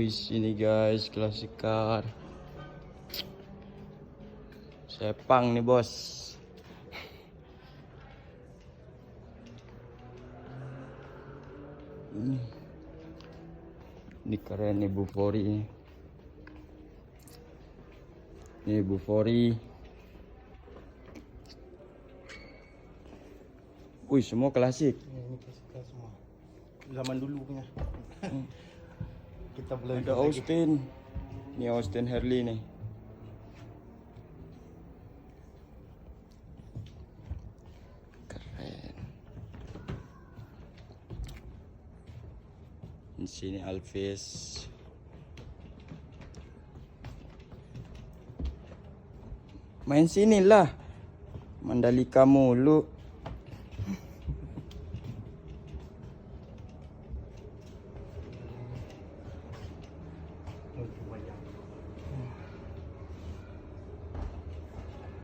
Wis, ini guys, klasik car. Sepang nih bos. Ini keren nih Bufori. Ini Bufori. Wih, semua klasik. Ini klasik semua. Zaman dulu punya. Kita belum Ada Austin. Ini Austin Harley nih. Keren. Di sini Alvis. Main sini lah. Mandalika mulu.